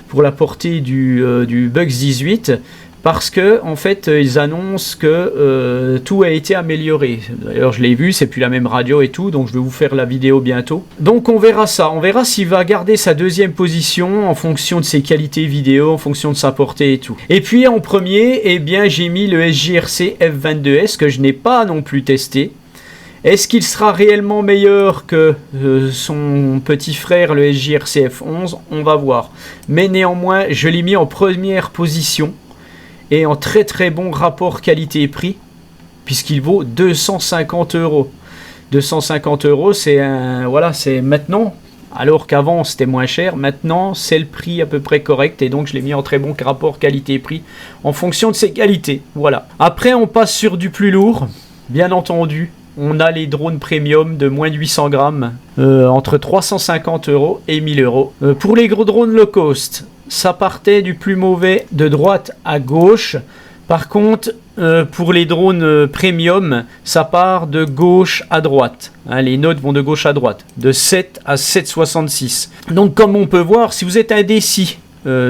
pour la portée du Bugs 18, parce que en fait ils annoncent que tout a été amélioré. D'ailleurs je l'ai vu, c'est plus la même radio et tout, donc je vais vous faire la vidéo bientôt. Donc on verra ça, on verra s'il va garder sa 2e position en fonction de ses qualités vidéo, en fonction de sa portée et tout. Et puis en premier, eh bien j'ai mis le SJRC F22S que je n'ai pas non plus testé. Est-ce qu'il sera réellement meilleur que son petit frère, le SJRC F11? On va voir. Mais néanmoins, je l'ai mis en 1re position et en très bon rapport qualité-prix, puisqu'il vaut 250 €. 250 €, c'est maintenant, alors qu'avant c'était moins cher. Maintenant c'est le prix à peu près correct et donc je l'ai mis en très bon rapport qualité-prix en fonction de ses qualités. Voilà. Après on passe sur du plus lourd, bien entendu. On a les drones premium de moins de 800 grammes, entre 350 € et 1000 €. Pour les gros drones low cost, ça partait du plus mauvais de droite à gauche. Par contre, pour les drones premium, ça part de gauche à droite. Hein, les notes vont de gauche à droite, de 7 à 7,66. Donc comme on peut voir, si vous êtes indécis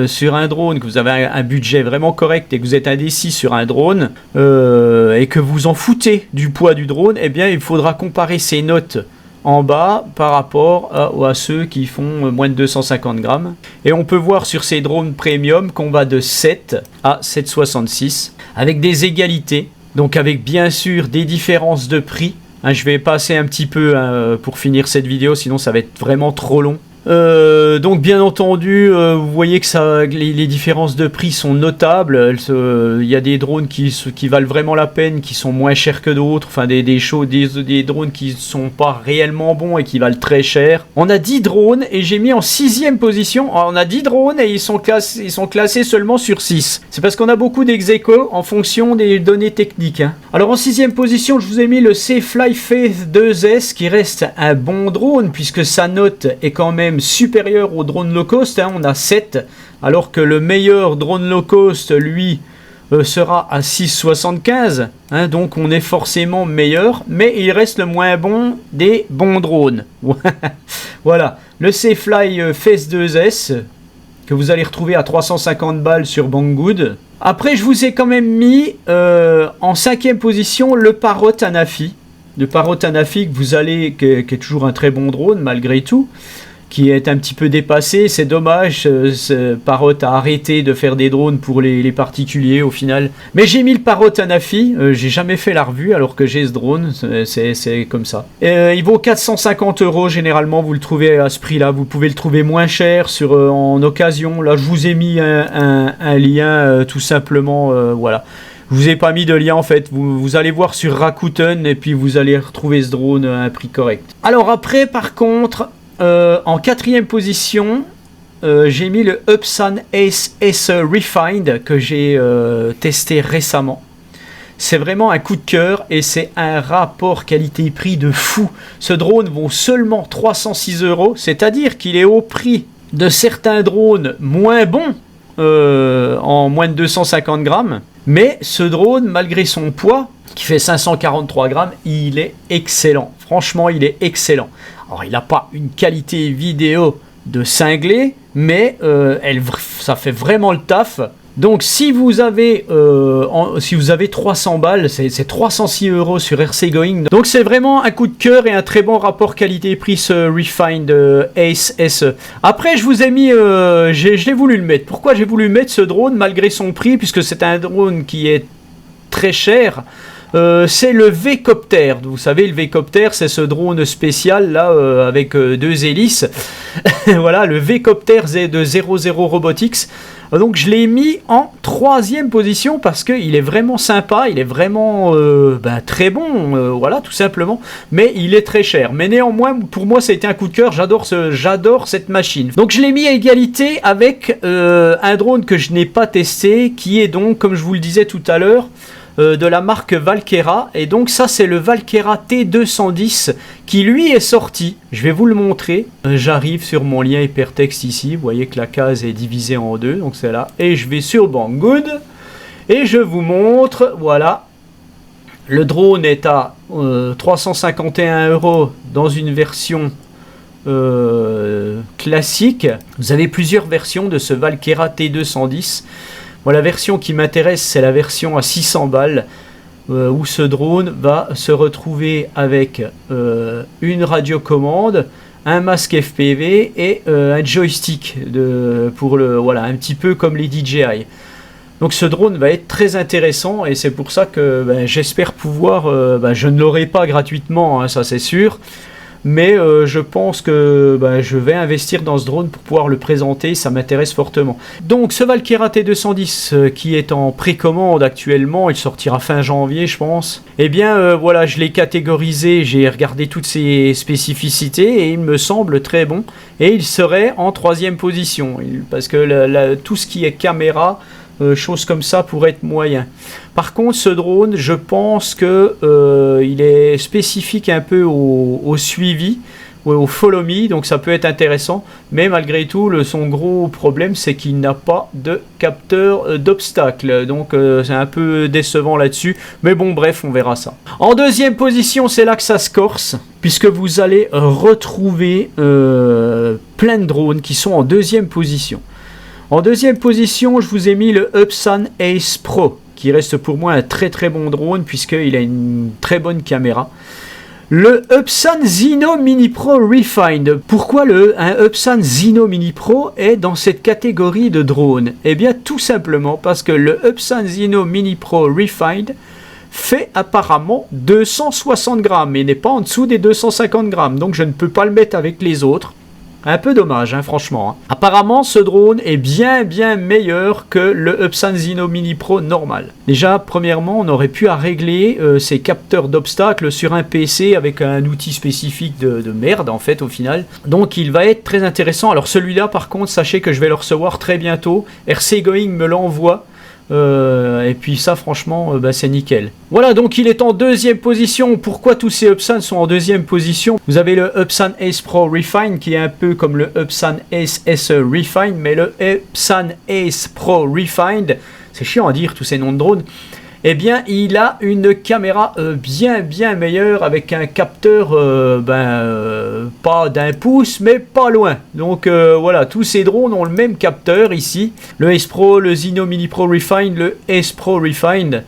sur un drone, que vous avez un budget vraiment correct et que vous êtes indécis sur un drone et que vous en foutez du poids du drone, eh bien il faudra comparer ces notes en bas par rapport à ceux qui font moins de 250 grammes. Et on peut voir sur ces drones premium qu'on va de 7 à 7,66 avec des égalités, donc avec bien sûr des différences de prix. Hein, je vais passer un petit peu pour finir cette vidéo, sinon ça va être vraiment trop long. Donc bien entendu, vous voyez que les différences de prix sont notables. Il y a des drones qui valent vraiment la peine, qui sont moins chers que d'autres. Enfin des drones qui sont pas réellement bons et qui valent très cher. On a 10 drones et j'ai mis en 6ème position. On a 10 drones et ils sont classés seulement sur 6. C'est parce qu'on a beaucoup d'ex-aequo en fonction des données techniques. Hein. Alors en 6ème position, je vous ai mis le Safelfly Phase 2S qui reste un bon drone puisque sa note est quand même supérieur au drone low cost, hein, on a 7, alors que le meilleur drone low cost, lui, sera à 6,75, hein, donc on est forcément meilleur, mais il reste le moins bon des bons drones. Voilà, le Safelfly Phase 2S, que vous allez retrouver à 350 balles sur Banggood. Après, je vous ai quand même mis en 5ème position le Parrot Anafi. Le Parrot Anafi, qui est toujours un très bon drone, malgré tout, qui est un petit peu dépassé. C'est dommage, Parrot a arrêté de faire des drones pour les particuliers au final. Mais j'ai mis le Parrot Anafi, j'ai jamais fait la revue alors que j'ai ce drone, c'est comme ça. Il vaut 450 € généralement, vous le trouvez à ce prix-là. Vous pouvez le trouver moins cher en occasion. Là, je vous ai mis un lien tout simplement, voilà. Je vous ai pas mis de lien en fait, vous allez voir sur Rakuten et puis vous allez retrouver ce drone à un prix correct. Alors après par contre, en 4ème position, j'ai mis le Upsan Ace S Refined que j'ai testé récemment. C'est vraiment un coup de cœur et c'est un rapport qualité-prix de fou. Ce drone vaut seulement 306 €, c'est-à-dire qu'il est au prix de certains drones moins bons en moins de 250 grammes. Mais ce drone, malgré son poids, qui fait 543 grammes, il est excellent. Franchement, il est excellent. Alors, il n'a pas une qualité vidéo de cinglé, mais ça fait vraiment le taf. Donc, si vous avez 300 balles, c'est 306 € sur RC-Going. Donc, c'est vraiment un coup de cœur et un très bon rapport qualité-prix, ce Refined Ace SE. Après, je vous ai mis... je l'ai voulu le mettre. Pourquoi j'ai voulu mettre ce drone deux son prix, puisque c'est un drone qui est très cher. C'est le V-Copter. Vous savez, le V-Copter, c'est ce drone spécial là avec 2 hélices. Voilà, le V-Copter de 00 Robotics. Donc je l'ai mis en 3ème position parce qu'il est vraiment sympa, il est vraiment très bon, voilà, tout simplement. Mais il est très cher. Mais néanmoins, pour moi, ça a été un coup de cœur. J'adore cette machine. Donc je l'ai mis à égalité avec un drone que je n'ai pas testé, qui est donc, comme je vous le disais tout à l'heure, de la marque Valkera. Et donc ça, c'est le Valkera T210 qui lui est sorti. Je vais vous le montrer. J'arrive sur mon lien hypertexte ici. Vous voyez que la case est divisée en deux, donc c'est là. Et je vais sur Banggood et je vous montre. Voilà, le drone est à 351 € dans une version classique. Vous avez plusieurs versions de ce Valkera T210. Bon, la version qui m'intéresse, c'est la version à 600 balles, où ce drone va se retrouver avec une radiocommande, un masque FPV et un joystick voilà, un petit peu comme les DJI. Donc ce drone va être très intéressant et c'est pour ça que j'espère pouvoir, je ne l'aurai pas gratuitement, hein, ça c'est sûr. mais je pense que je vais investir dans ce drone pour pouvoir le présenter, ça m'intéresse fortement. Donc ce Valkyra T210 qui est en précommande actuellement, il sortira fin janvier je pense, et bien voilà, je l'ai catégorisé, j'ai regardé toutes ses spécificités et il me semble très bon, et il serait en 3e position, parce que tout ce qui est caméra, choses comme ça pourrait être moyen. Par contre ce drone, je pense que il est spécifique un peu au suivi, au follow me, donc ça peut être intéressant, mais malgré tout son gros problème c'est qu'il n'a pas de capteur d'obstacle, donc c'est un peu décevant là-dessus, mais bon bref, on verra ça. En 2e position, c'est là que ça se corse, puisque vous allez retrouver plein de drones qui sont en 2e position. En 2e position, je vous ai mis le Upsan Ace Pro, qui reste pour moi un très très bon drone, puisqu'il a une très bonne caméra. Le Upsan Zino Mini Pro Refined. Pourquoi un Upsan Zino Mini Pro est dans cette catégorie de drone? Eh bien tout simplement parce que le Upsan Zino Mini Pro Refined fait apparemment 260 grammes et n'est pas en dessous des 250 grammes, donc je ne peux pas le mettre avec les autres. Un peu dommage, franchement. Apparemment, ce drone est bien meilleur que le Upsan Zino Mini Pro normal. Déjà, premièrement, on aurait pu régler ces capteurs d'obstacles sur un PC avec un outil spécifique de merde, en fait, au final. Donc, il va être très intéressant. Alors, celui-là, par contre, sachez que je vais le recevoir très bientôt. RC Going me l'envoie. Et puis ça franchement c'est nickel. Voilà, donc il est en 2e position. Pourquoi tous ces Upsan sont en 2e position? Vous avez le Upsan Ace Pro Refine qui est un peu comme le Upsan Ace SE Refine, mais le Upsan Ace Pro Refined, c'est chiant à dire tous ces noms de drones, eh bien il a une caméra bien meilleure avec un capteur pas d'1 pouce mais pas loin. Donc voilà, tous ces drones ont le même capteur ici, le Ace Pro, le Zino Mini Pro Refined, le Ace Pro Refined,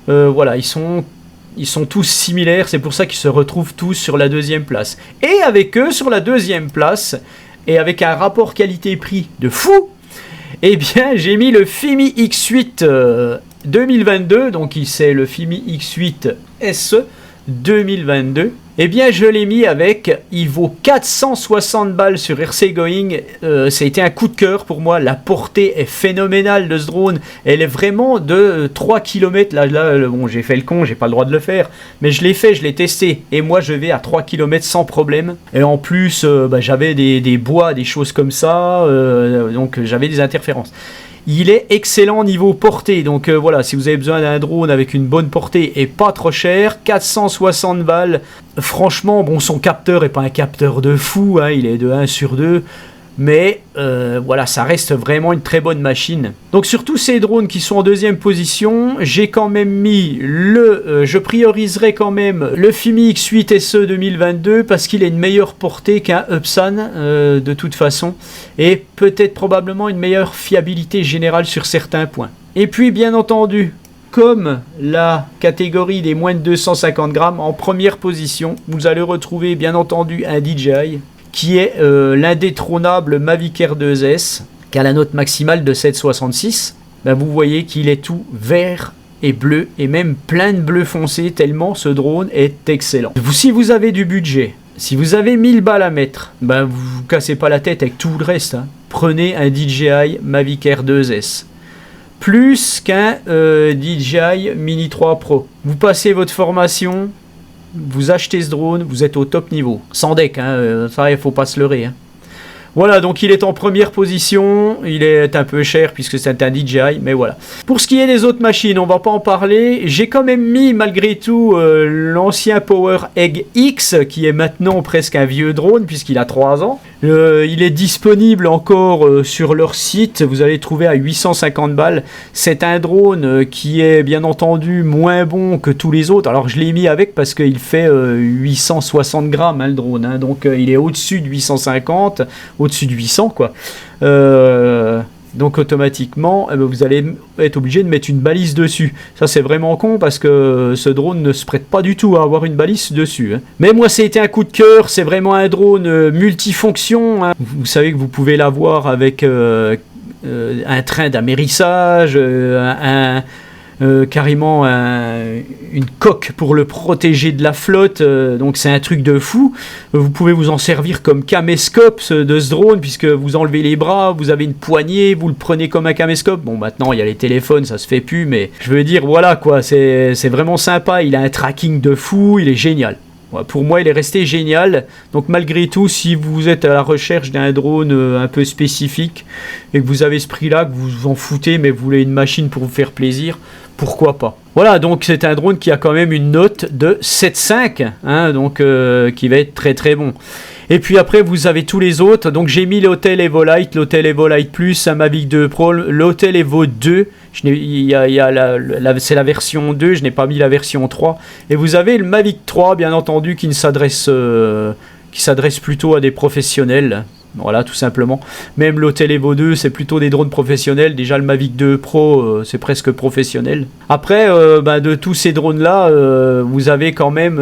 voilà, ils sont tous similaires, c'est pour ça qu'ils se retrouvent tous sur la 2e place. Et avec eux sur la 2e place, et avec un rapport qualité-prix de fou, eh bien j'ai mis le Fimi X8 2022, donc c'est le Fimi X8 SE 2022. Eh bien je l'ai mis avec, il vaut 460 balles sur RC Going, ça a été un coup de cœur pour moi, la portée est phénoménale de ce drone, elle est vraiment de 3 km, là bon j'ai fait le con, j'ai pas le droit de le faire, mais je l'ai fait, je l'ai testé, et moi je vais à 3 km sans problème, et en plus j'avais des bois, des choses comme ça, donc j'avais des interférences. Il est excellent niveau portée, donc voilà, si vous avez besoin d'un drone avec une bonne portée et pas trop cher, 460 balles, franchement, bon, son capteur est pas un capteur de fou, il est de 1 sur 2, mais voilà, ça reste vraiment une très bonne machine. Donc sur tous ces drones qui sont en 2e position, j'ai quand même mis je prioriserai quand même le Fimi X8 SE 2022 parce qu'il a une meilleure portée qu'un Upsan de toute façon, et peut-être probablement une meilleure fiabilité générale sur certains points. Et puis bien entendu, comme la catégorie des moins de 250 grammes, en première position, vous allez retrouver bien entendu un DJI, qui est l'indétrônable Mavic Air 2S, qui a la note maximale de 7,66. Vous voyez qu'il est tout vert et bleu, et même plein de bleu foncé, tellement ce drone est excellent. Si vous avez du budget, si vous avez 1000 balles à mettre, vous vous cassez pas la tête avec tout le reste, prenez un DJI Mavic Air 2S. Plus qu'un DJI Mini 3 Pro. Vous passez votre formation, vous achetez ce drone, vous êtes au top niveau. Sans deck, ça il faut pas se leurrer. Voilà, donc il est en première position, il est un peu cher puisque c'est un DJI, mais voilà. Pour ce qui est des autres machines, on va pas en parler. J'ai quand même mis malgré tout l'ancien Power Egg X, qui est maintenant presque un vieux drone puisqu'il a 3 ans. Il est disponible encore sur leur site, vous allez trouver à 850 balles. C'est un drone qui est bien entendu moins bon que tous les autres. Alors je l'ai mis avec parce qu'il fait 860 grammes le drone, donc il est au-dessus de 850, au-dessus de 800 quoi. Donc automatiquement vous allez être obligé de mettre une balise dessus. Ça c'est vraiment con parce que ce drone ne se prête pas du tout à avoir une balise dessus. Mais moi ça a été un coup de cœur, c'est vraiment un drone multifonction. Vous savez que vous pouvez l'avoir avec un train d'amérissage, carrément une coque pour le protéger de la flotte, donc c'est un truc de fou. Vous pouvez vous en servir comme caméscope de ce drone, puisque vous enlevez les bras, vous avez une poignée, vous le prenez comme un caméscope. Bon, maintenant il y a les téléphones, ça se fait plus, mais je veux dire, voilà quoi, c'est vraiment sympa. Il a un tracking de fou, il est génial. Pour moi, il est resté génial. Donc malgré tout, si vous êtes à la recherche d'un drone un peu spécifique et que vous avez ce prix-là, que vous vous en foutez, mais vous voulez une machine pour vous faire plaisir, pourquoi pas. Voilà, donc c'est un drone qui a quand même une note de 7,5, hein, donc qui va être très très bon. Et puis après, vous avez tous les autres. Donc j'ai mis l'Hotel Evolite, l'Hotel Evolite Plus, un Mavic 2 Pro, l'Hotel Evo 2. C'est la version 2, je n'ai pas mis la version 3. Et vous avez le Mavic 3, bien entendu, qui s'adresse plutôt à des professionnels. Voilà, tout simplement. Même l'Hotel Evo 2, c'est plutôt des drones professionnels. Déjà, le Mavic 2 Pro, c'est presque professionnel. Après, de tous ces drones-là, vous avez quand même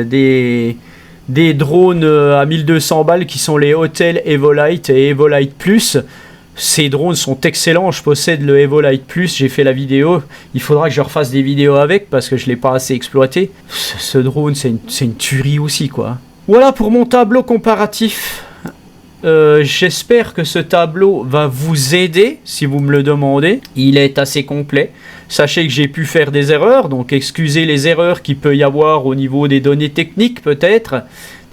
des drones à 1200 balles qui sont les Hotel Evolite et Evolite Plus. Ces drones sont excellents. Je possède le Evolite Plus, j'ai fait la vidéo. Il faudra que je refasse des vidéos avec parce que je ne l'ai pas assez exploité. Ce drone, c'est une tuerie aussi, quoi. Voilà pour mon tableau comparatif. J'espère que ce tableau va vous aider si vous me le demandez. Il est assez complet. Sachez que j'ai pu faire des erreurs, donc excusez les erreurs qu'il peut y avoir au niveau des données techniques peut-être.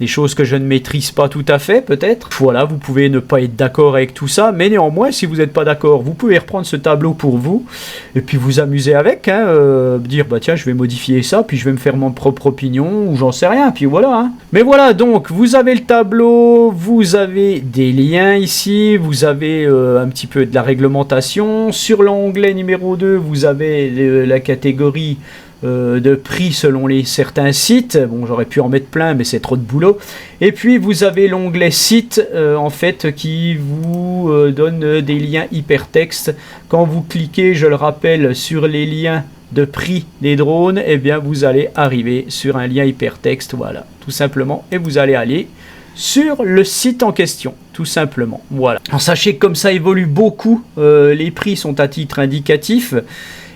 Des choses que je ne maîtrise pas tout à fait peut-être. Voilà, vous pouvez ne pas être d'accord avec tout ça, mais néanmoins si vous n'êtes pas d'accord, vous pouvez reprendre ce tableau pour vous et puis vous amuser avec, hein, dire bah tiens je vais modifier ça, puis je vais me faire mon propre opinion ou j'en sais rien, puis voilà. Hein. Mais voilà, donc vous avez le tableau, vous avez des liens ici, vous avez un petit peu de la réglementation. Sur l'onglet numéro 2, vous avez la catégorie de prix selon certains sites. Bon, j'aurais pu en mettre plein, mais c'est trop de boulot. Et puis vous avez l'onglet site en fait qui vous donne des liens hypertextes. Quand vous cliquez, je le rappelle, sur les liens de prix des drones, et bien vous allez arriver sur un lien hypertexte, voilà, tout simplement, et vous allez aller sur le site en question, tout simplement. Voilà. Alors sachez que comme ça évolue beaucoup, les prix sont à titre indicatif.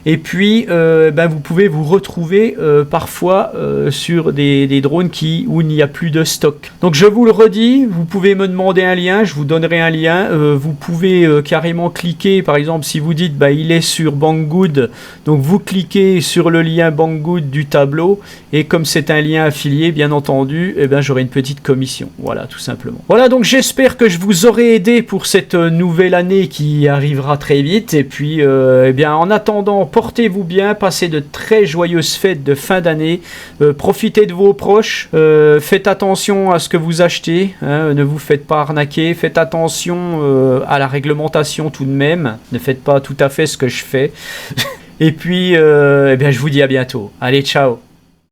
Et puis, vous pouvez vous retrouver parfois sur des drones où il n'y a plus de stock. Donc, je vous le redis, vous pouvez me demander un lien, je vous donnerai un lien. Vous pouvez carrément cliquer, par exemple, si vous dites, il est sur Banggood. Donc, vous cliquez sur le lien Banggood du tableau. Et comme c'est un lien affilié, bien entendu, j'aurai une petite commission. Voilà, tout simplement. Voilà, donc j'espère que je vous aurai aidé pour cette nouvelle année qui arrivera très vite. Et puis, en attendant, portez-vous bien, passez de très joyeuses fêtes de fin d'année, profitez de vos proches, faites attention à ce que vous achetez, hein, ne vous faites pas arnaquer, faites attention à la réglementation tout de même, ne faites pas tout à fait ce que je fais. Et puis, je vous dis à bientôt. Allez, ciao!